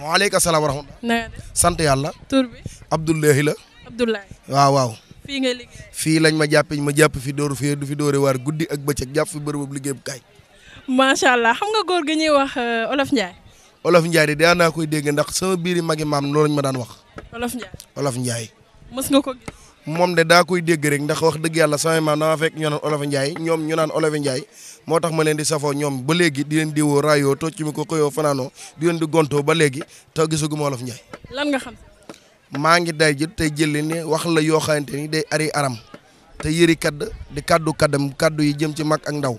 waaleykum salaam wa rahmatulah. sant yàlla. tur bi. Abdoulahi la. Abdoulaye. waaw. fii nga liggéey. fii lañ ma jàpp fi dóor fi du fi dóore waar guddi ak bëccëg jàpp fi bërëb liggéey bu kaay. macha allah xam nga góor gi ñuy wax Olof Ndiaye. Olof Ndiaye de daan naa koy dégg ndax sama biiri magi maam loolu lañ ma daan wax. Olof Ndiaye. mës nga ko gis. moom de daa koy dégg rek ndax wax dëgg yàlla sama maam dama fekk ñu naan Olof Ndiaye ñoom ñu naan Olof Ndiaye moo tax ma leen di safoo ñoom ba léegi di leen diwoo raayoo tocc mi ko xëyoo fanaanoo di leen di gontoo ba léegi te gisaguma Olof Ndiaye. lan nga xam. maa ngi day jët tey jëlee ne wax la yoo xamante ni day ari aram te yëri kadd di kaddu yi jëm ci mag ak ndaw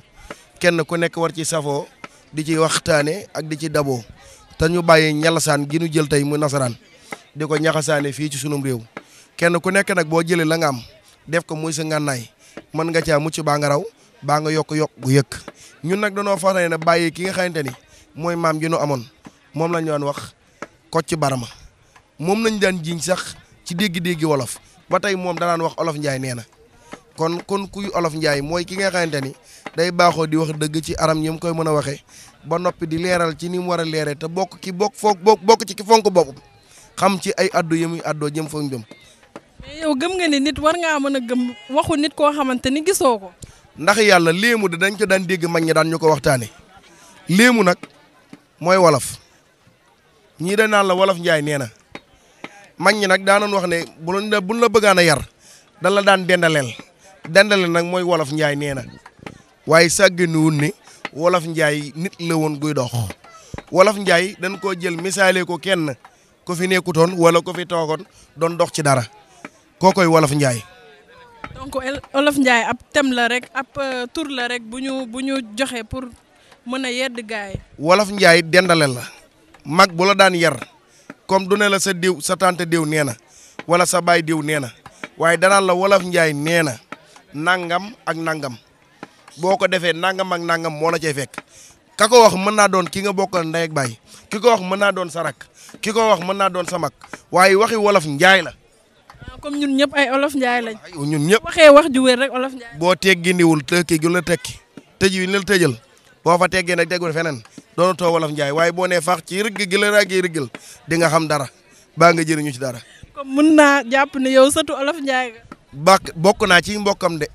kenn ku nekk war ci safoo di ci waxtaane ak di ci daboo te ñu bàyyi ñalasaan gi ñu jël tey mu nasaraan di ko ñaxasaane fii ci sunum réew kenn ku nekk nag boo jëlee la nga am def ko muy sa ngànnaay mën nga caa mucc baa nga raw baa nga yokk gu yëkk ñun nag dañoo fas yéene bàyyi ki nga xamante ni mooy maam ji nu amoon moom lañ doon wax Kocc Barma moom lañ daan jiiñ sax ci dégg-déggi wolof ba tey moom danaan wax Olof Ndiaye nee na kon kuy Olof Ndiaye mooy ki nga xamante ni day baaxoo di wax dëgg ci aram ñi mu koy mën a waxee ba noppi di leeral ci ni mu war a leeree te bokk ci ki fonk boppam xam ci ay addu yi muy addoo jëm foog jëm. mais yow gëm nga ni nit war ngaa mën a gëm waxu nit koo xamante ni gisoo ko. ndax yàlla léemu de dañ ko daan dégg mag ñi daan ñu ko waxtaane léemu nag mooy wolof ñii da naan la Wolof Ndiaye nee na mag ñi nag daanoon wax ne buñ la bëggaan a yar dan la daan dendaleel nag mooy Wolof Ndiaye nee na waaye sàgganiwul ni Wolof Ndiaye nit la woon guy dox Wolof Ndiaye dañ koo jël misaale ko kenn ko fi nekkutoon wala ko fi toogoon doon dox ci dara kookoy Wolof Ndiaye. donc Olof Ndiaye ab thème la rek ab tur la rek bu ñu joxe pour mën a yedd gaay yi. Wolof Ndiaye dendale la mag bu la daan yar comme du ne la sa tante diw nee na wala sa baay diw nee na waaye danaan la Wolof Ndiaye nee na nangam ak nangam boo ko defee nangam ak nangam moo la cay fekk ka ko wax mën naa doon ki nga bokkal ndey ak baay ki ko wax mën naa doon sa rak ki ko wax mën naa doon sa mag waaye waxi Wolof Ndiaye la. comme ñun ñëpp ay Olof Ndiaye lañ. ñun ñëpp waxee wax ju wér rek Olof Ndiaye. boo teggindiwul tekki gu la tekki tëj wi la tëjal boo fa teggee nag tegul feneen doonu too Wolof Ndiaye waaye boo nee fax ci rëgg gi la raagee rëggal di nga xam dara baa nga jëriñu ci dara. comme mën naa jàpp ne yow sëtu Olof Ndiaye nga. bokk naa ci mbokkam de.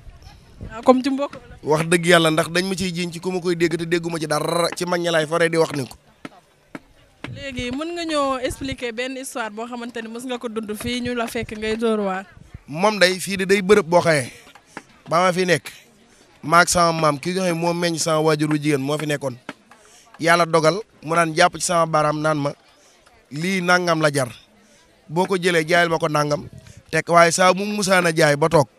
comme ci mbokk. wax dëgg yàlla ndax dañ ma ciy jiiñ ci ku ma koy dégg te dégguma ci dara ci mag ñi laay faree di wax ni ko. léegi mën nga ñoo expliquer benn histoire boo xamante ni mës nga ko dund fii ñu la fekk ngay Dóor waar. moom day fii de day bërëb boo xëyee ba ma fi nekk maag sama maam ki nga xam moo meññ sama waajur wu jigéen moo fi nekkoon yàlla dogal mu naan jàpp ci sama baaraam naan ma lii nangam la jar boo ko jëlee jaayal ma ko nangam teg waaye saa mu musaana jaay ba toog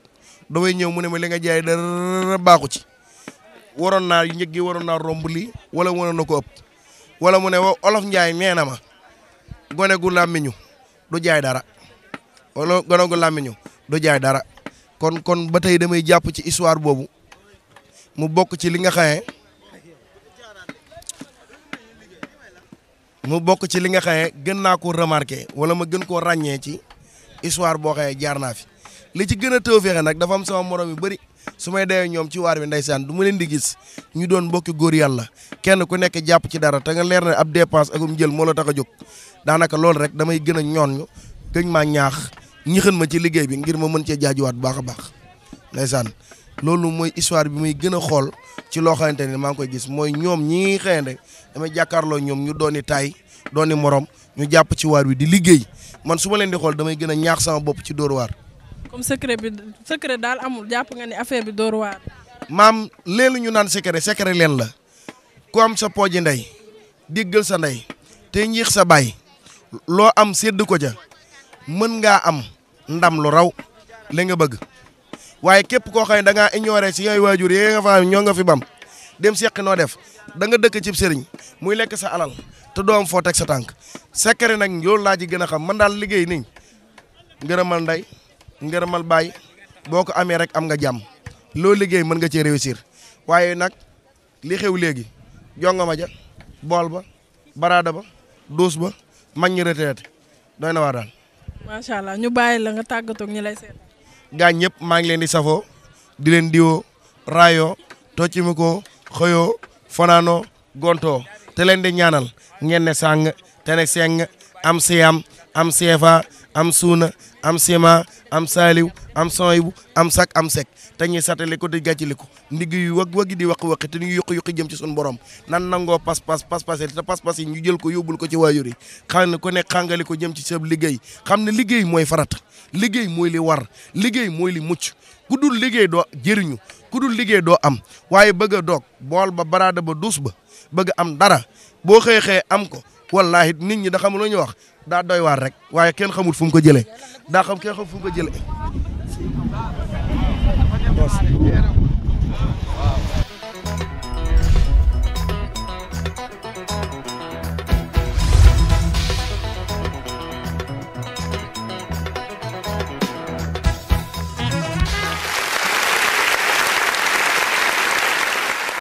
damay ñëw mu ne ma li nga jaay dara baaxu ci waroon naa njëg gi waroon naa romb lii wala waroon na ko ëpp wala mu ne Olof Ndiaye nee na ma gone gu làmmiñu du jaay dara wala gone gu làmmiñu du jaay dara kon ba tey damay jàpp ci histoire boobu mu bokk ci li nga xamee gën naa ko remarqué wala ma gën koo ràññee ci histoire boo xamee jaar naa fi li ci gën a tëw fexe nag dafa am sama morom yu bëri su may dee ñoom ci waar bi ndeysaan du ma leen di gis ñu doon mbokki góor yàlla kenn ku nekk jàpp ci dara te nga leer na ab dépense akum jël moo la tax a jóg daanaka loolu rek damay gën a ñoon ñu gëñ maa ñaax ñixën ma ci liggéey bi ngir ma mën cee jaajuwaat bu baax a baax ndeysaan loolu mooy histoire bi muy gën a xool ci loo xamante ne maa ngi koy gis mooy ñoom ñi xëyande damay jàkkaarloo ñoom ñu dooni taay dooni morom ñu jàpp ci waar wi di liggéey man su ma leen di xool damay gën a ñaax sama bopp ci Dóor waar. comme secret daal amul jàpp nga ni affaire bi Dóor waar. maam leelu ñu naan secret leen la ku am sa pooji ndey diggal sa ndey te njiix sa baay loo am sédd ko ja mën ngaa am ndam lu raw li nga bëgg waaye képp koo xam ne da ngaa ignoré si yooyu waajur yee nga fa ñoo nga fi bam dem seqi noo def da nga dëkk cib sëriñ muy lekk sa alal te doo am foo teg sa tànk secret nag yow laa ci gën a xam man daal liggéey niñ ngërëmal ndey ngërëmal baay boo ko amee rek am nga jàmm loo liggéey mën nga cee réussir waaye nag li xew léegi jongama ja bool ba baraada ba duus ba mag ñi retraité doy na waa daal. macha allah ñu bàyyi la nga tàggatoo ak ñi lay seet. gaañ ñëpp maa ngi leen di safoo di leen diwoo raayoo tocci mi ko xëyoo fanaanoo gontoo te leen di ñaanal ngeen ne sàng te ne seng am siyam am seefa am suuna am sima am saaliw am soyibu am sak am sek te ñuy satale ko di gàccali ko ndigg yu wagi di waqi te ñu yuqi jëm ci suñu borom nan nangoo pas-pas te pas-pas yi ñu jël ko yóbbul ko ci waajur yi xam ne ku nekk xàngali ko jëm ci sa liggéey xam ne liggéey mooy farata liggéey mooy li war liggéey mooy li mucc ku dul liggéey doo jëriñu ku dul liggéey doo am waaye bëgg a doog bool ba baraada ba duus ba bëgg am dara boo xëy am ko wallahi nit ñi da xamul lu ñu wax daa doy waar rek waaye kenn xamul fu mu ko jëlee kenn xamul fu mu ko jëlee